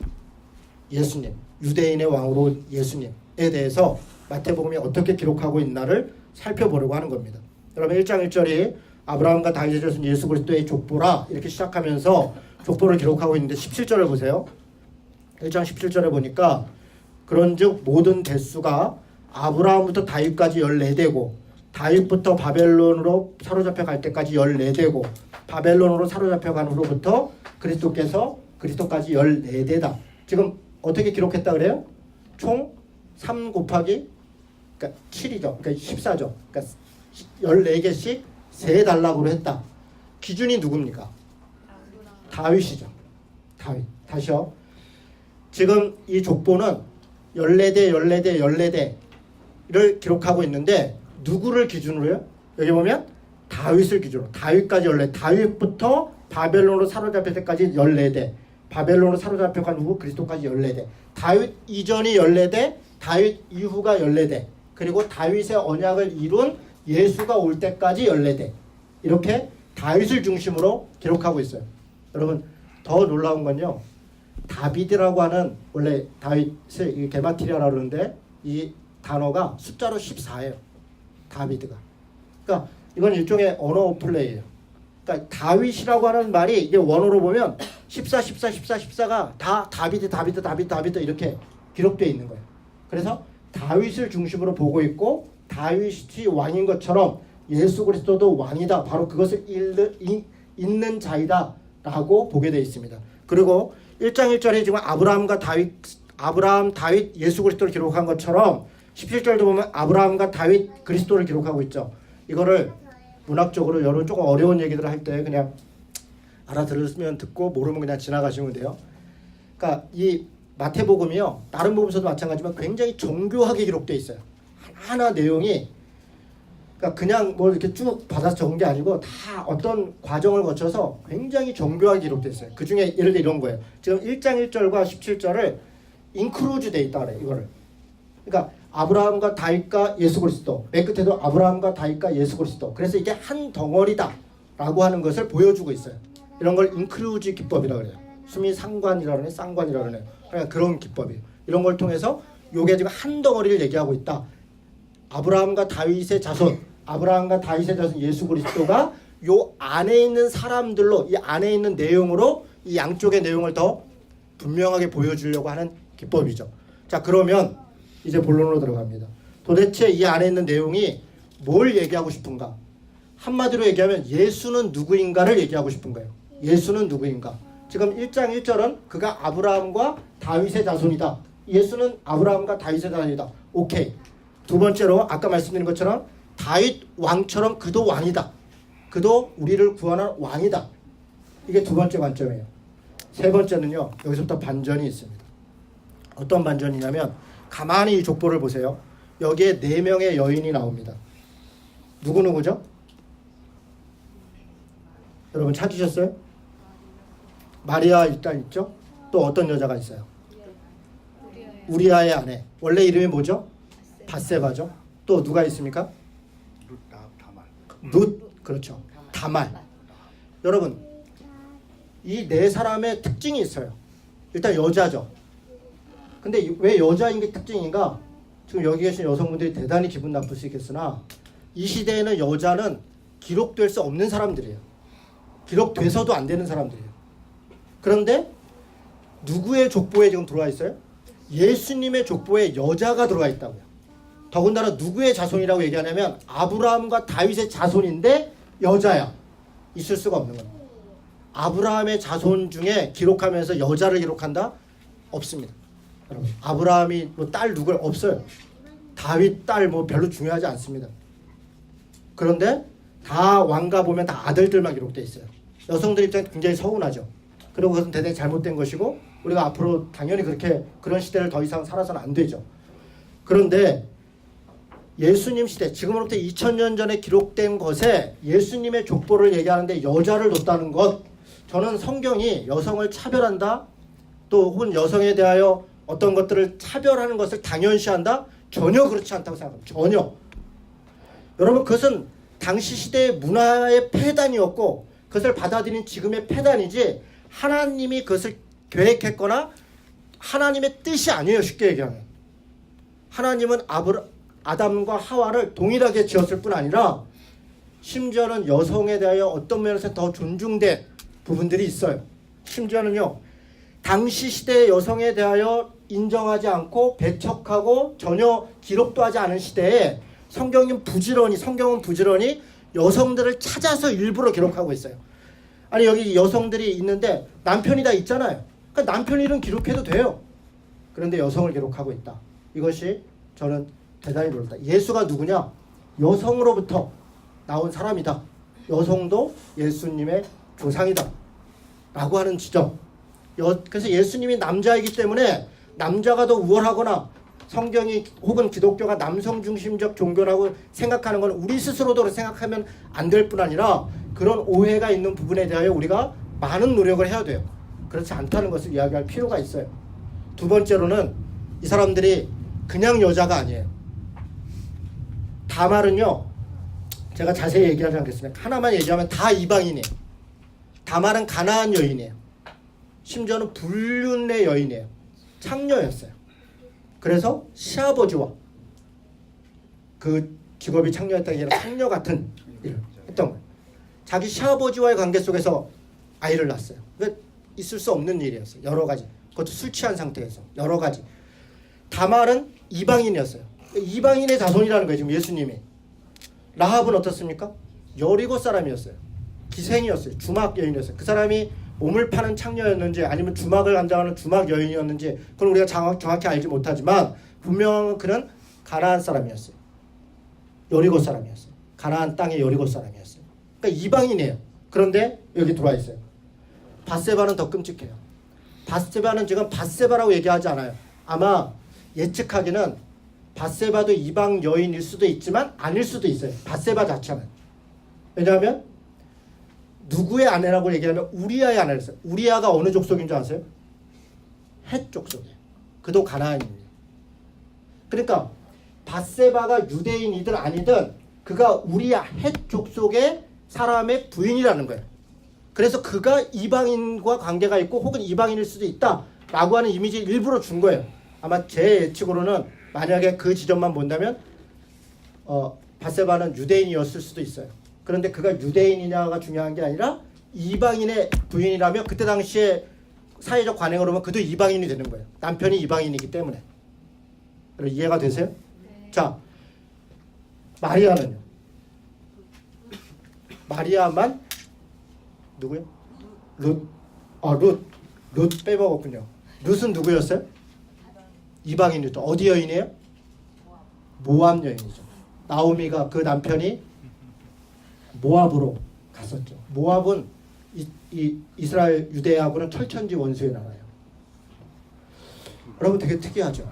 예수님, 유대인의 왕으로 온 예수님에 대해서 마태복음이 어떻게 기록하고 있나를 살펴보려고 하는 겁니다. 여러분 1장 1절이 아브라함과 다윗의 자손 예수 그리스도의 족보라 이렇게 시작하면서 족보를 기록하고 있는데 17절을 보세요. 1장 17절에 보니까 그런즉 모든 대수가 아브라함부터 다윗까지 14대고 다윗부터 바벨론으로 사로잡혀 갈 때까지 14대고 바벨론으로 사로잡혀 간 후로부터 그리스도까지 14대다. 지금 어떻게 기록했다 그래요? 총 3 곱하기 그러니까 7이죠. 그러니까 14죠. 그러니까 14개씩 세달락으로 했다. 기준이 누굽니까? 다윗이죠. 다윗. 다시요. 지금 이 족보는 14를 기록하고 있는데 누구를 기준으로요? 여기 보면 다윗을 기준으로. 다윗까지 14. 다윗부터 바벨론으로 사로잡힐 때까지 14대. 바벨론으로 사로잡혀 간 후 그리스도까지 14대. 다윗 이전이 14대. 다윗 이후가 14대. 그리고 다윗의 언약을 이룬 예수가 올 때까지 14대. 이렇게 다윗을 중심으로 기록하고 있어요. 여러분 더 놀라운 건요. 다비드라고 하는 원래 다윗을 게마트리아라고 그러는데 이 단어가 숫자로 14예요. 다비드가. 그러니까 이건 일종의 언어 플레이예요. 그러니까 다윗이라고 하는 말이 이게 원어로 보면 14가 다 다비드 이렇게 기록되어 있는 거예요. 그래서 다윗을 중심으로 보고 있고 다윗이 왕인 것처럼 예수 그리스도도 왕이다. 바로 그것을 잇는 자이다 라고 보게 되어 있습니다. 그리고 1장 1절에 지금 아브라함, 다윗, 예수 그리스도를 기록한 것처럼 17절도 보면 아브라함과 다윗, 그리스도를 기록하고 있죠. 이거를 문학적으로 여러분 조금 어려운 얘기들을 할 때 그냥 알아들으면 듣고 모르면 그냥 지나가시면 돼요. 그러니까 이 마태복음이요. 다른 복음서도 마찬가지지만 굉장히 정교하게 기록되어 있어요. 하나하나 내용이 그러니까 그냥 뭐 이렇게 쭉 받아서 적은 게 아니고 다 어떤 과정을 거쳐서 굉장히 정교하게 기록되어 있어요. 그 중에 예를 들어 이런 거예요. 지금 1장 1절과 17절을 인크루즈 돼 있다 그래 이거를. 그러니까 아브라함과 다윗과 예수 그리스도. 맨 끝에도 아브라함과 다윗과 예수 그리스도. 그래서 이게 한 덩어리다라고 하는 것을 보여주고 있어요. 이런 걸 인크루즈 기법이라고 그래요. 수미 상관이라고 그러네, 쌍관이라고 그러네. 그러니까 그런 기법이에요. 이런 걸 통해서 요게 지금 한 덩어리를 얘기하고 있다. 아브라함과 다윗의 자손 예수 그리스도가 요 안에 있는 사람들로 이 안에 있는 내용으로 이 양쪽의 내용을 더 분명하게 보여주려고 하는 기법이죠. 자, 그러면 이제 본론으로 들어갑니다. 도대체 이 안에 있는 내용이 뭘 얘기하고 싶은가? 한마디로 얘기하면 예수는 누구인가를 얘기하고 싶은 거예요. 예수는 누구인가? 지금 1장 1절은 그가 아브라함과 다윗의 자손이다. 예수는 아브라함과 다윗의 자손이다. 오케이. 두 번째로 아까 말씀드린 것처럼 다윗 왕처럼 그도 왕이다. 그도 우리를 구원한 왕이다. 이게 두 번째 관점이에요. 세 번째는요. 여기서부터 반전이 있습니다. 어떤 반전이냐면 가만히 이 족보를 보세요. 여기에 4명의 여인이 나옵니다. 누구누구죠? 여러분 찾으셨어요? 마리아 일단 있죠? 또 어떤 여자가 있어요? 우리아의 아내. 원래 이름이 뭐죠? 밧세바죠. 또 누가 있습니까? 룻. 그렇죠. 다말. 여러분 이 네 사람의 특징이 있어요. 일단 여자죠. 근데 왜 여자인 게 특징인가? 지금 여기 계신 여성분들이 대단히 기분 나쁠 수 있겠으나 이 시대에는 여자는 기록될 수 없는 사람들이에요. 기록돼서도 안 되는 사람들이에요. 그런데 누구의 족보에 지금 들어와 있어요? 예수님의 족보에 여자가 들어와 있다고요. 더군다나 누구의 자손이라고 얘기하냐면 아브라함과 다윗의 자손인데 여자야. 있을 수가 없는 겁니다. 아브라함의 자손 중에 기록하면서 여자를 기록한다? 없습니다. 여러분, 아브라함이 뭐 딸 누굴 없어요. 다윗 딸 뭐 별로 중요하지 않습니다. 그런데 다 왕가 보면 다 아들들만 기록되어 있어요. 여성들 입장에 굉장히 서운하죠. 그리고 그것은 대단히 잘못된 것이고 우리가 앞으로 당연히 그런 시대를 더 이상 살아서는 안 되죠. 그런데 예수님 시대, 지금으로부터 2000년 전에 기록된 것에 예수님의 족보를 얘기하는데 여자를 뒀다는 것, 저는 성경이 여성을 차별한다, 또 혹은 여성에 대하여 어떤 것들을 차별하는 것을 당연시한다? 전혀 그렇지 않다고 생각합니다. 전혀. 여러분 그것은 당시 시대의 문화의 폐단이었고 그것을 받아들인 지금의 폐단이지 하나님이 그것을 계획했거나 하나님의 뜻이 아니에요. 쉽게 얘기하면. 하나님은 아담과 하와를 동일하게 지었을 뿐 아니라 심지어는 여성에 대하여 어떤 면에서 더 존중된 부분들이 있어요. 심지어는요. 당시 시대의 여성에 대하여 인정하지 않고 배척하고 전혀 기록도 하지 않은 시대에 성경은 부지런히 여성들을 찾아서 일부러 기록하고 있어요. 아니 여기 여성들이 있는데 남편이 다 있잖아요. 그러니까 남편 이름 기록해도 돼요. 그런데 여성을 기록하고 있다. 이것이 저는 대단히 놀랐다. 예수가 누구냐? 여성으로부터 나온 사람이다. 여성도 예수님의 조상이다. 라고 하는 지점. 그래서 예수님이 남자이기 때문에 남자가 더 우월하거나 성경이 혹은 기독교가 남성 중심적 종교라고 생각하는 건 우리 스스로도 생각하면 안 될 뿐 아니라 그런 오해가 있는 부분에 대하여 우리가 많은 노력을 해야 돼요. 그렇지 않다는 것을 이야기할 필요가 있어요. 두 번째로는 이 사람들이 그냥 여자가 아니에요. 다말은요. 제가 자세히 얘기하지 않겠습니다. 하나만 얘기하면 다 이방인이에요. 다말은 가나안 여인이에요. 심지어는 불륜의 여인이에요. 창녀였어요. 그래서 시아버지와 그 직업이 창녀였다는 게 아니라 창녀 같은 일을 했던 거예요. 자기 시아버지와의 관계 속에서 아이를 낳았어요. 그러니까 있을 수 없는 일이었어요. 여러 가지. 그것도 술 취한 상태에서 여러 가지. 다말은 이방인이었어요. 이방인의 자손이라는 거예요. 지금 예수님이. 라합은 어떻습니까? 여리고 사람이었어요. 기생이었어요. 주막 여인이었어요. 그 사람이 몸을 파는 창녀였는지 아니면 주막을 감당하는 주막 여인이었는지 그건 우리가 정확히 알지 못하지만 분명 그는 가나안 사람이었어요. 여리고 사람이었어요. 가나안 땅의 여리고 사람이었어요. 그러니까 이방인이에요. 그런데 여기 들어와 있어요. 밧세바는 더 끔찍해요. 밧세바는 지금 밧세바라고 얘기하지 않아요. 아마 예측하기는 밧세바도 이방 여인일 수도 있지만 아닐 수도 있어요. 밧세바 자체는. 왜냐하면 누구의 아내라고 얘기하면 우리아의 아내였어요. 우리아가 어느 족속인 줄 아세요? 헷 족속이에요. 그도 가나안입니다. 그러니까 밧세바가 유대인이든 아니든 그가 우리아 헷 족속의 사람의 부인이라는 거예요. 그래서 그가 이방인과 관계가 있고 혹은 이방인일 수도 있다라고 하는 이미지를 일부러 준 거예요. 아마 제 예측으로는 만약에 그 지점만 본다면 밧세바는 유대인이었을 수도 있어요. 그런데 그가 유대인이냐가 중요한 게 아니라 이방인의 부인이라면 그때 당시에 사회적 관행으로 보면 그도 이방인이 되는 거예요. 남편이 이방인이기 때문에. 이해가 되세요? 네. 자, 마리아는요. 마리아만 누구요? 룻. 룻 빼먹었군요. 룻은 누구였어요? 이방인이죠. 어디 여인이에요? 모압 여인이죠. 나오미가 그 남편이 모압으로 갔었죠. 모압은 이스라엘 유대하고는 철천지 원수의 나라예요. 여러분 되게 특이하죠.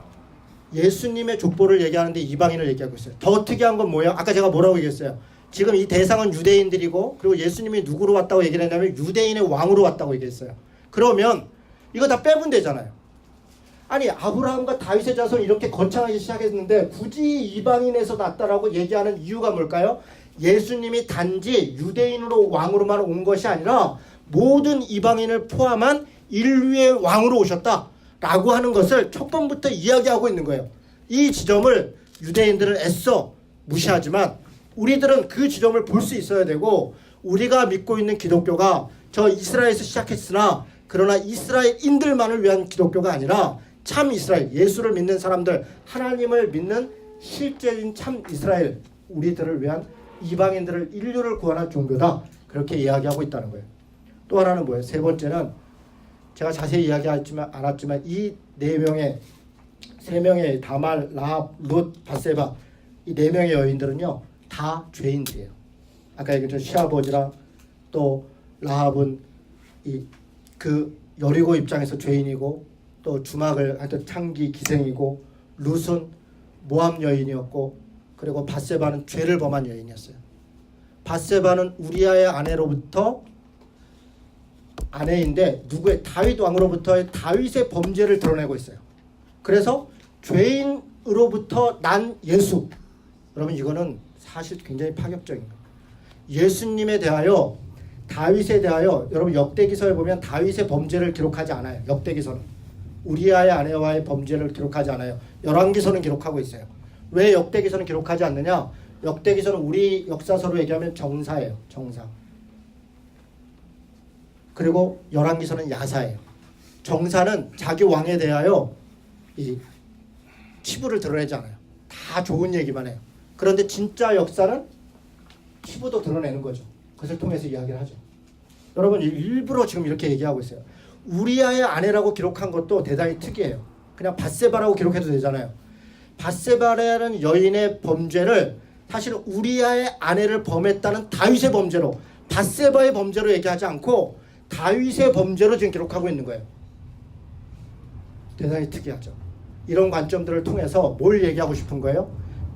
예수님의 족보를 얘기하는데 이방인을 얘기하고 있어요. 더 특이한 건 뭐예요? 아까 제가 뭐라고 얘기했어요? 지금 이 대상은 유대인들이고 그리고 예수님이 누구로 왔다고 얘기를 했냐면 유대인의 왕으로 왔다고 얘기했어요. 그러면 이거 다 빼면 되잖아요. 아니 아브라함과 다윗의 자손 이렇게 거창하게 시작했는데 굳이 이방인에서 났다라고 얘기하는 이유가 뭘까요? 예수님이 단지 유대인으로 왕으로만 온 것이 아니라 모든 이방인을 포함한 인류의 왕으로 오셨다라고 하는 것을 첫 번부터 이야기하고 있는 거예요. 이 지점을 유대인들은 애써 무시하지만 우리들은 그 지점을 볼 수 있어야 되고 우리가 믿고 있는 기독교가 저 이스라엘에서 시작했으나 그러나 이스라엘인들만을 위한 기독교가 아니라 참 이스라엘, 예수를 믿는 사람들, 하나님을 믿는 실제인 참 이스라엘, 우리들을 위한 이방인들을 인류를 구원한 종교다. 그렇게 이야기하고 있다는 거예요. 또 하나는 뭐예요? 세 번째는 제가 자세히 이야기하지 않았지만 이 세 명의 다말, 라합, 룻, 밧세바 이 네 명의 여인들은요 다 죄인들이에요. 아까 얘기했죠. 시아버지랑 또 라합은 그 여리고 입장에서 죄인이고 또 주막을 하여튼 창기 기생이고 룻은 모압 여인이었고 그리고 밧세바는 죄를 범한 여인이었어요. 밧세바는 우리아의 아내인데 누구의 다윗 왕으로부터의 다윗의 범죄를 드러내고 있어요. 그래서 죄인으로부터 난 예수. 여러분 이거는 사실 굉장히 파격적인 거예요. 예수님에 대하여 다윗에 대하여 여러분 역대기서에 보면 다윗의 범죄를 기록하지 않아요. 역대기서는 우리아의 아내와의 범죄를 기록하지 않아요. 열왕기서는 기록하고 있어요. 왜 역대기서는 기록하지 않느냐? 역대기서는 우리 역사서로 얘기하면 정사예요. 정사. 그리고 열왕기서는 야사예요. 정사는 자기 왕에 대하여 이 치부를 드러내지 않아요. 다 좋은 얘기만 해요. 그런데 진짜 역사는 치부도 드러내는 거죠. 그것을 통해서 이야기를 하죠. 여러분 일부러 지금 이렇게 얘기하고 있어요. 우리아의 아내라고 기록한 것도 대단히 특이해요. 그냥 밧세바라고 기록해도 되잖아요. 밧세바라는 여인의 범죄를 사실은 우리아의 아내를 범했다는 다윗의 범죄로 밧세바의 범죄로 얘기하지 않고 다윗의 범죄로 지금 기록하고 있는 거예요. 대단히 특이하죠. 이런 관점들을 통해서 뭘 얘기하고 싶은 거예요?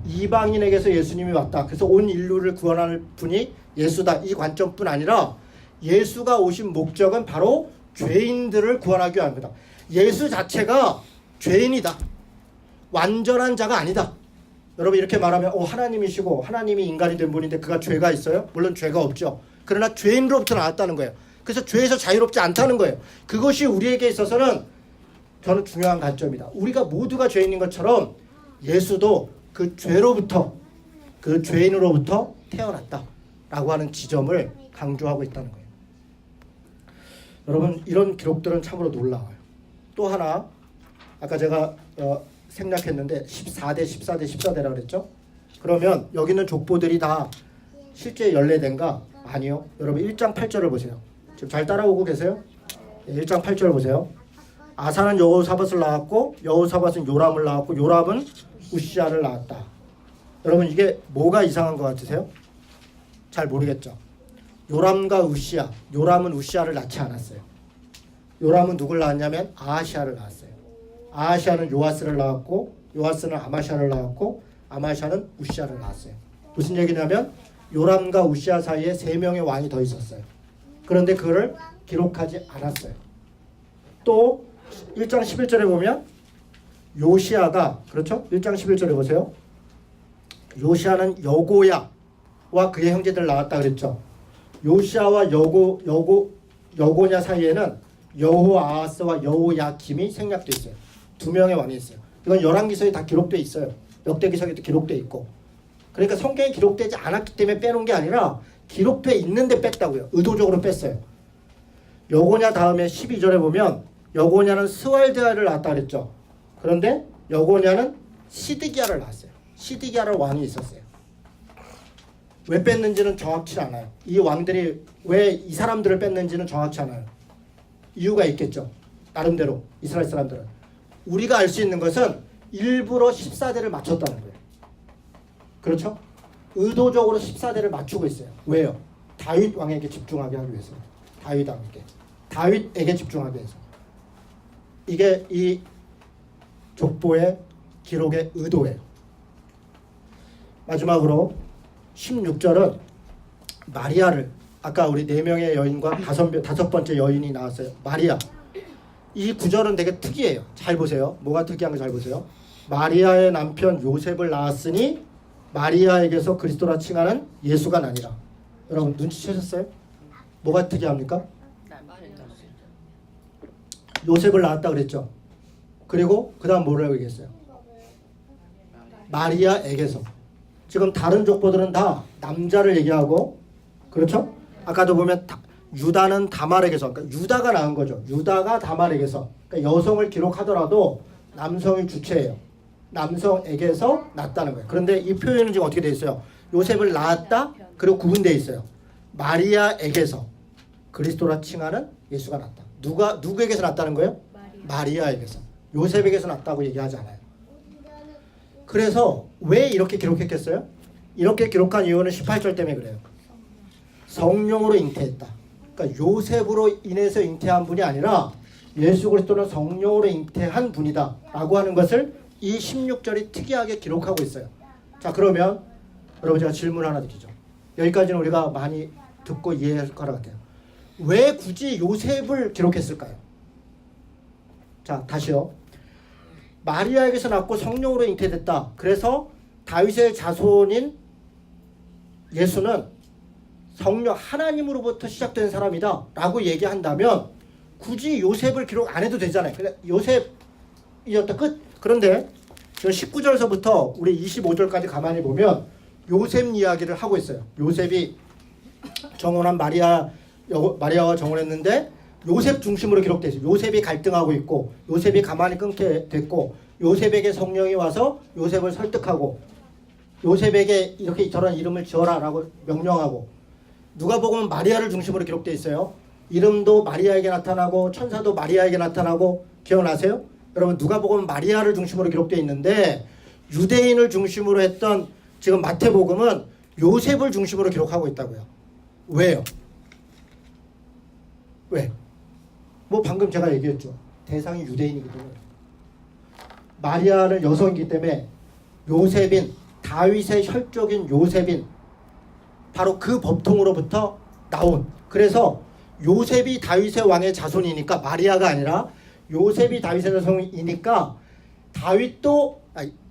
이방인에게서 예수님이 왔다. 그래서 온 인류를 구원할 분이 예수다. 이 관점뿐 아니라 예수가 오신 목적은 바로 죄인들을 구원하기 위한 거다. 예수 자체가 죄인이다. 완전한 자가 아니다. 여러분 이렇게 말하면 하나님이시고 하나님이 인간이 된 분인데 그가 죄가 있어요? 물론 죄가 없죠. 그러나 죄인으로부터 나왔다는 거예요. 그래서 죄에서 자유롭지 않다는 거예요. 그것이 우리에게 있어서는 저는 중요한 관점이다. 우리가 모두가 죄인인 것처럼 예수도 그 죄로부터 그 죄인으로부터 태어났다라고 하는 지점을 강조하고 있다는 거예요. 여러분 이런 기록들은 참으로 놀라워요. 또 하나 아까 제가 생략했는데 14대라고 그랬죠. 그러면 여기 있는 족보들이 다 실제 연례된가? 아니요. 여러분 1장 8절을 보세요. 지금 잘 따라오고 계세요? 1장 8절 보세요. 아사는 여호사밧을 낳았고 여호사밧은 요람을 낳았고 요람은 우시아를 낳았다. 여러분 이게 뭐가 이상한 것 같으세요? 잘 모르겠죠. 요람과 우시아, 요람은 우시아를 낳지 않았어요. 요람은 누굴 낳았냐면 아하시아를 낳았어요. 아하시아는 요아스를 낳았고 요아스는 아마샤를 낳았고 아마샤는 우시아를 낳았어요. 무슨 얘기냐면 요람과 우시아 사이에 3명의 왕이 더 있었어요. 그런데 그거를 기록하지 않았어요. 또 1장 11절에 보면 요시아가 그렇죠? 1장 11절에 보세요. 요시아는 여고야와 그의 형제들 낳았다 그랬죠. 요시아와 여고냐 사이에는 여호아하스와 여호야김이 생략되어 있어요. 2명의 왕이 있어요. 이건 열왕기서에 다 기록되어 있어요. 역대기서에도 기록되어 있고. 그러니까 성경에 기록되지 않았기 때문에 빼놓은 게 아니라 기록되어 있는데 뺐다고요. 의도적으로 뺐어요. 여고냐 다음에 12절에 보면 여고냐는 스왈드아를 낳았다 그랬죠. 그런데 여고냐는 시드기야를 낳았어요. 시드기야를 왕이 있었어요. 왜 뺐는지는 정확치 않아요. 이 왕들이 왜 이 사람들을 뺐는지는 정확치 않아요. 이유가 있겠죠. 나름대로 이스라엘 사람들은. 우리가 알 수 있는 것은 일부러 14대를 맞췄다는 거예요. 그렇죠? 의도적으로 14대를 맞추고 있어요. 왜요? 다윗 왕에게 집중하게 하기 위해서. 다윗에게 집중하기 위해서. 이게 이 족보의 기록의 의도예요. 마지막으로 16절은 마리아를, 아까 우리 4명의 여인과 5번째 여인이 나왔어요. 마리아. 이 구절은 되게 특이해요. 잘 보세요. 뭐가 특이한 거 잘 보세요. 마리아의 남편 요셉을 낳았으니 마리아에게서 그리스도라 칭하는 예수가 나니라. 여러분 눈치채셨어요? 뭐가 특이합니까? 요셉을 낳았다 그랬죠. 그리고 그 다음 뭐라고 얘기했어요? 마리아에게서. 지금 다른 족보들은 다 남자를 얘기하고, 그렇죠? 아까도 보면 유다는 다말에게서, 그러니까 유다가 낳은 거죠. 유다가 다말에게서. 그러니까 여성을 기록하더라도 남성이 주체예요. 남성에게서 낳았다는 거예요. 그런데 이 표현은 지금 어떻게 되어 있어요? 요셉을 낳았다, 그리고 구분되어 있어요. 마리아에게서 그리스도라 칭하는 예수가 낳았다. 누구에게서 낳았다는 거예요? 마리아에게서. 요셉에게서 낳았다고 얘기하지 않아요. 그래서 왜 이렇게 기록했겠어요? 이렇게 기록한 이유는 18절 때문에 그래요. 성령으로 잉태했다. 그러니까 요셉으로 인해서 잉태한 분이 아니라 예수 그리스도는 성령으로 잉태한 분이다 라고 하는 것을 이 16절이 특이하게 기록하고 있어요. 자, 그러면 여러분 제가 질문 하나 드리죠. 여기까지는 우리가 많이 듣고 이해할 것 같아요. 왜 굳이 요셉을 기록했을까요? 자, 다시요. 마리아에게서 낳고 성령으로 잉태됐다. 그래서 다윗의 자손인 예수는 성령 하나님으로부터 시작된 사람이다 라고 얘기한다면 굳이 요셉을 기록 안 해도 되잖아요. 요셉이었다 끝. 그런데 19절서부터 우리 25절까지 가만히 보면 요셉 이야기를 하고 있어요. 요셉이 정혼한 마리아와 정혼했는데 요셉 중심으로 기록되어 있어요. 요셉이 갈등하고 있고 요셉이 가만히 끊게 됐고 요셉에게 성령이 와서 요셉을 설득하고 요셉에게 이렇게 저런 이름을 지어라 라고 명령하고, 누가복음은 마리아를 중심으로 기록되어 있어요. 이름도 마리아에게 나타나고 천사도 마리아에게 나타나고, 기억나세요? 여러분 누가복음은 마리아를 중심으로 기록되어 있는데 유대인을 중심으로 했던 지금 마태복음은 요셉을 중심으로 기록하고 있다고요. 왜요? 왜? 뭐 방금 제가 얘기했죠. 대상이 유대인이기 때문에. 마리아는 여성이기 때문에 요셉인, 다윗의 혈족인 요셉인 바로 그 법통으로부터 나온, 그래서 요셉이 다윗의 왕의 자손이니까 마리아가 아니라 요셉이 다윗의 자손이니까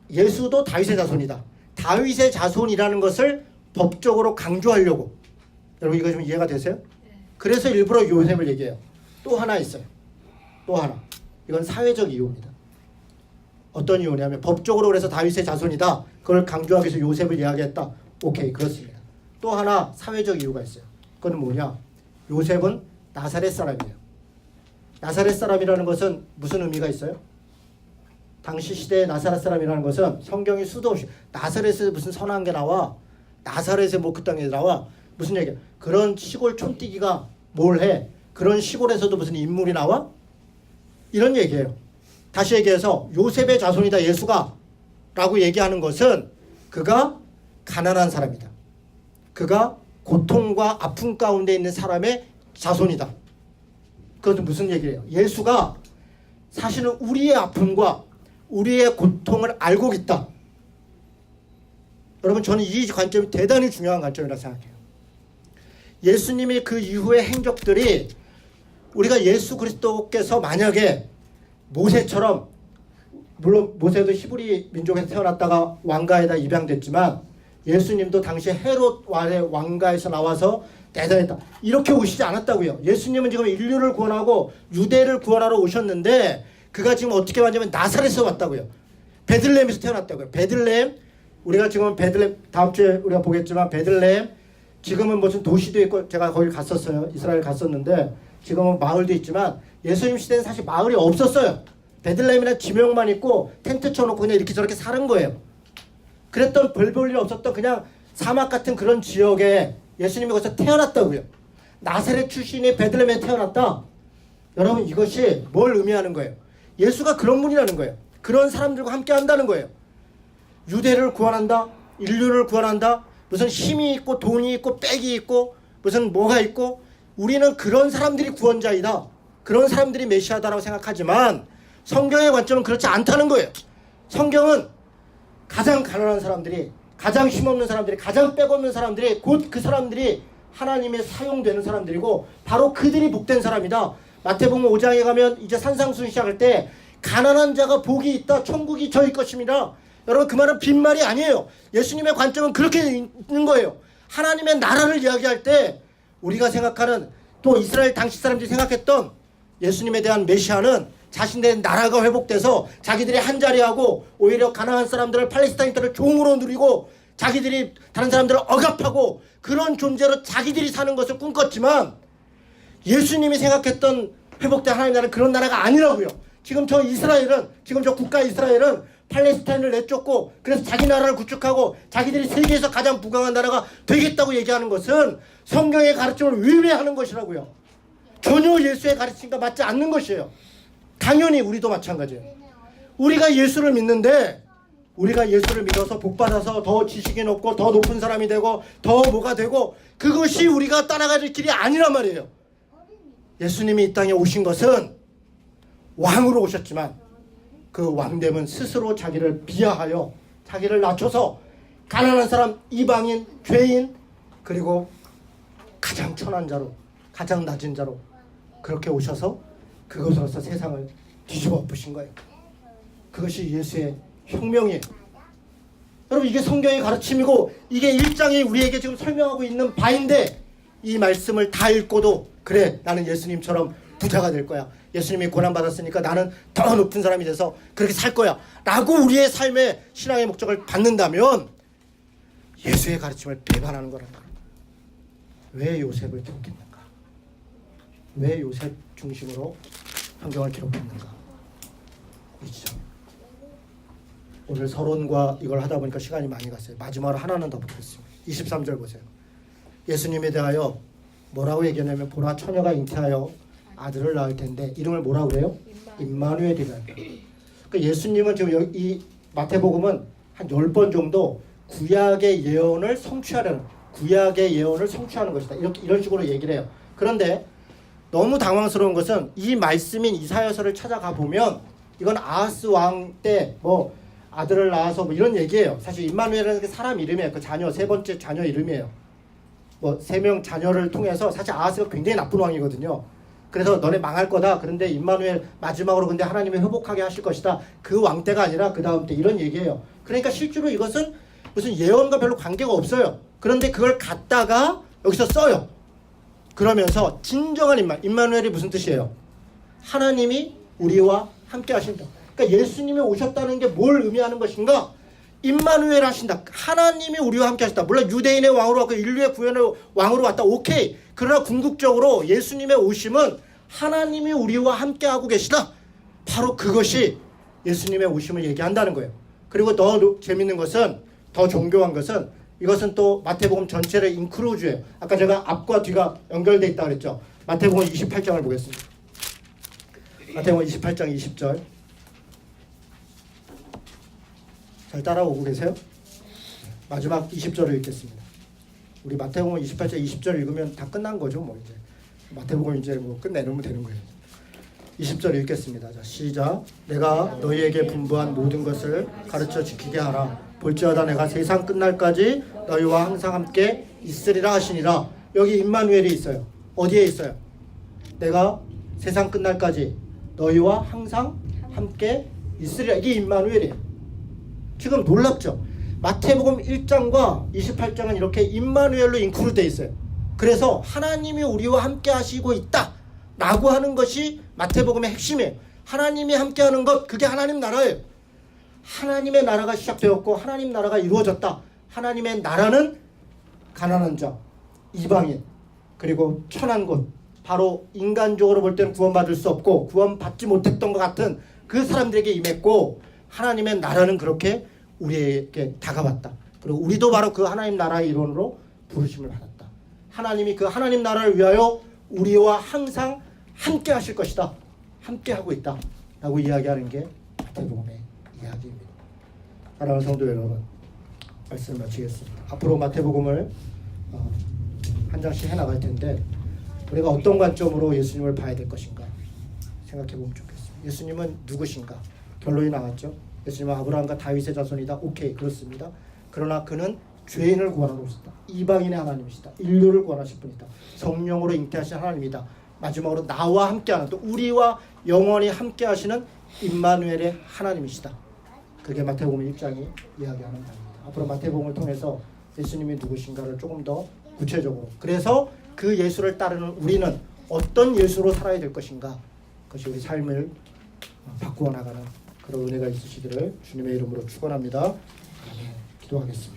예수도 다윗의 자손이다. 다윗의 자손이라는 것을 법적으로 강조하려고. 여러분 이거 좀 이해가 되세요? 그래서 일부러 요셉을 얘기해요. 또 하나 있어요. 또 하나. 이건 사회적 이유입니다. 어떤 이유냐면 법적으로 그래서 다윗의 자손이다. 그걸 강조하기 위해서 요셉을 이야기했다. 오케이, 그렇습니다. 또 하나 사회적 이유가 있어요. 그건 뭐냐? 요셉은 나사렛 사람이에요. 나사렛 사람이라는 것은 무슨 의미가 있어요? 당시 시대의 나사렛 사람이라는 것은 성경이 수도 없이 나사렛에 무슨 선한 게 나와, 나사렛에 뭐 그 땅에 나와, 무슨 얘기야? 그런 시골 촌뛰기가 뭘 해? 그런 시골에서도 무슨 인물이 나와? 이런 얘기예요. 다시 얘기해서 요셉의 자손이다 예수가 라고 얘기하는 것은 그가 가난한 사람이다. 그가 고통과 아픔 가운데 있는 사람의 자손이다. 그것은 무슨 얘기예요? 예수가 사실은 우리의 아픔과 우리의 고통을 알고 있다. 여러분 저는 이 관점이 대단히 중요한 관점이라고 생각해요. 예수님이 그 이후의 행적들이, 우리가 예수 그리스도께서 만약에 모세처럼, 물론 모세도 히브리 민족에서 태어났다가 왕가에다 입양됐지만 예수님도 당시 헤롯 왕가에서 나와서 대단했다. 이렇게 오시지 않았다고요. 예수님은 지금 인류를 구원하고 유대를 구원하러 오셨는데 그가 지금 어떻게 왔냐면 나사렛에서 왔다고요. 베들레헴에서 태어났다고요. 베들레헴, 우리가 지금 베들레헴 다음 주에 우리가 보겠지만 베들레헴 지금은 무슨 도시도 있고, 제가 거기 갔었어요. 이스라엘 갔었는데 지금은 마을도 있지만 예수님 시대는 사실 마을이 없었어요. 베들레헴이라는 지명만 있고 텐트 쳐놓고 그냥 이렇게 저렇게 사는 거예요. 그랬던 별 볼 일 없었던 그냥 사막 같은 그런 지역에 예수님이 거기서 태어났다고요. 나사렛 출신이 베들레헴에 태어났다. 여러분 이것이 뭘 의미하는 거예요? 예수가 그런 분이라는 거예요. 그런 사람들과 함께 한다는 거예요. 유대를 구원한다, 인류를 구원한다, 무슨 힘이 있고 돈이 있고 빽이 있고 무슨 뭐가 있고, 우리는 그런 사람들이 구원자이다, 그런 사람들이 메시아다라고 생각하지만 성경의 관점은 그렇지 않다는 거예요. 성경은 가장 가난한 사람들이, 가장 힘없는 사람들이, 가장 빽없는 사람들이 곧 그 사람들이 하나님의 사용되는 사람들이고 바로 그들이 복된 사람이다. 마태복음 5장에 가면 이제 산상순 시작할 때 가난한 자가 복이 있다, 천국이 저희 것입니다. 여러분 그 말은 빈말이 아니에요. 예수님의 관점은 그렇게 있는 거예요. 하나님의 나라를 이야기할 때 우리가 생각하는, 또 이스라엘 당시 사람들이 생각했던 예수님에 대한 메시아는 자신들의 나라가 회복돼서 자기들이 한자리하고 오히려 가난한 사람들을, 팔레스타인들을 종으로 누리고 자기들이 다른 사람들을 억압하고 그런 존재로 자기들이 사는 것을 꿈꿨지만, 예수님이 생각했던 회복된 하나님 나라는 그런 나라가 아니라고요. 지금 저 이스라엘은, 지금 저 국가 이스라엘은 팔레스타인을 내쫓고 그래서 자기 나라를 구축하고 자기들이 세계에서 가장 부강한 나라가 되겠다고 얘기하는 것은 성경의 가르침을 위배하는 것이라고요. 전혀 예수의 가르침과 맞지 않는 것이에요. 당연히 우리도 마찬가지예요. 우리가 예수를 믿는데, 우리가 예수를 믿어서 복받아서 더 지식이 높고 더 높은 사람이 되고 더 뭐가 되고, 그것이 우리가 따라갈 길이 아니란 말이에요. 예수님이 이 땅에 오신 것은 왕으로 오셨지만 그 왕됨은 스스로 자기를 비하하여 자기를 낮춰서 가난한 사람, 이방인, 죄인, 그리고 가장 천한 자로, 가장 낮은 자로 그렇게 오셔서 그것으로서 세상을 뒤집어 엎으신 거예요. 그것이 예수의 혁명이에요. 여러분 이게 성경의 가르침이고 이게 1장이 우리에게 지금 설명하고 있는 바인데, 이 말씀을 다 읽고도 그래 나는 예수님처럼 부자가 될 거야, 예수님이 고난받았으니까 나는 더 높은 사람이 돼서 그렇게 살 거야 라고 우리의 삶의 신앙의 목적을 받는다면 예수의 가르침을 배반하는 거란 말이에요. 왜 요셉을 기록했는가? 왜 요셉 중심으로 성경을 기록했는가? 이 지점. 오늘 서론과 이걸 하다 보니까 시간이 많이 갔어요. 마지막으로 하나는 더 보겠습니다. 23절 보세요. 예수님에 대하여 뭐라고 얘기하냐면, 보라 처녀가 잉태하여 아들을 낳을 텐데 이름을 뭐라고 그래요? 임마누엘이라. 그러니까 예수님은 지금 이 마태복음은 한 10번 정도 구약의 예언을 성취하려는, 구약의 예언을 성취하는 것이다, 이런 식으로 얘기를 해요. 그런데 너무 당황스러운 것은 이 말씀인 이사야서를 찾아가 보면 이건 아하스 왕 때 뭐 아들을 낳아서 뭐 이런 얘기예요. 사실 임마누엘은 사람 이름이에요. 그 자녀, 세 번째 자녀 이름이에요. 뭐 3명 자녀를 통해서, 사실 아하스가 굉장히 나쁜 왕이거든요. 그래서 너네 망할 거다. 그런데 임마누엘 마지막으로 근데 하나님이 회복하게 하실 것이다. 그 왕 때가 아니라 그 다음 때, 이런 얘기예요. 그러니까 실제로 이것은 무슨 예언과 별로 관계가 없어요. 그런데 그걸 갖다가 여기서 써요. 그러면서 진정한 임마누엘이 무슨 뜻이에요? 하나님이 우리와 함께 하신다. 그러니까 예수님이 오셨다는 게 뭘 의미하는 것인가? 임마누엘 하신다. 하나님이 우리와 함께 하신다. 물론 유대인의 왕으로 왔고 인류의 구원의 왕으로 왔다. 오케이. 그러나 궁극적으로 예수님의 오심은 하나님이 우리와 함께 하고 계시다. 바로 그것이 예수님의 오심을 얘기한다는 거예요. 그리고 더 재밌는 것은, 더 정교한 것은, 이것은 또 마태복음 전체를 인크루즈예요. 아까 제가 앞과 뒤가 연결되어 있다고 그랬죠. 마태복음 28장을 보겠습니다. 마태복음 28장 20절. 잘 따라오고 계세요? 마지막 20절을 읽겠습니다. 우리 마태복음 28장 20절 읽으면 다 끝난 거죠. 뭐 이제 마태복음 이제 뭐 끝내놓으면 되는 거예요. 20절 읽겠습니다. 자, 시작. 내가 너희에게 분부한 모든 것을 가르쳐 지키게 하라. 볼지어다 내가 세상 끝날까지 너희와 항상 함께 있으리라 하시니라. 여기 임마누엘이 있어요. 어디에 있어요? 내가 세상 끝날까지 너희와 항상 함께 있으리라. 이게 임마누엘이에요. 지금 놀랍죠? 마태복음 1장과 28장은 이렇게 임마누엘로 인크루드 되어 있어요. 그래서 하나님이 우리와 함께 하시고 있다 라고 하는 것이 마태복음의 핵심이에요. 하나님이 함께 하는 것, 그게 하나님 나라예요. 하나님의 나라가 시작되었고 하나님 나라가 이루어졌다. 하나님의 나라는 가난한 자, 이방인, 그리고 천한 곳, 바로 인간적으로 볼 때는 구원받을 수 없고 구원받지 못했던 것 같은 그 사람들에게 임했고, 하나님의 나라는 그렇게 우리에게 다가왔다. 그리고 우리도 바로 그 하나님 나라의 일원으로 부르심을 받았다. 하나님이 그 하나님 나라를 위하여 우리와 항상 함께 하실 것이다. 함께 하고 있다. 라고 이야기하는 게 마태복음의 이야기입니다. 사랑하는 성도 여러분, 말씀을 마치겠습니다. 앞으로 마태복음을 한 장씩 해나갈 텐데 우리가 어떤 관점으로 예수님을 봐야 될 것인가 생각해 보면 좋겠습니다. 예수님은 누구신가? 결론이 나왔죠. 예수님은 아브라함과 다윗의 자손이다. 오케이, 그렇습니다. 그러나 그는 죄인을 구원하러 오셨다. 이방인의 하나님이시다. 인류를 구원하실 분이다. 성령으로 잉태하신 하나님이다. 마지막으로 나와 함께하는, 또 우리와 영원히 함께하시는 임마누엘의 하나님이시다. 그게 마태복음 1장이 이야기하는 바입니다. 앞으로 마태복음을 통해서 예수님이 누구신가를 조금 더 구체적으로, 그래서 그 예수를 따르는 우리는 어떤 예수로 살아야 될 것인가, 그것이 우리 삶을 바꾸어 나가는 그런 은혜가 있으시기를 주님의 이름으로 축원합니다. 기도하겠습니다.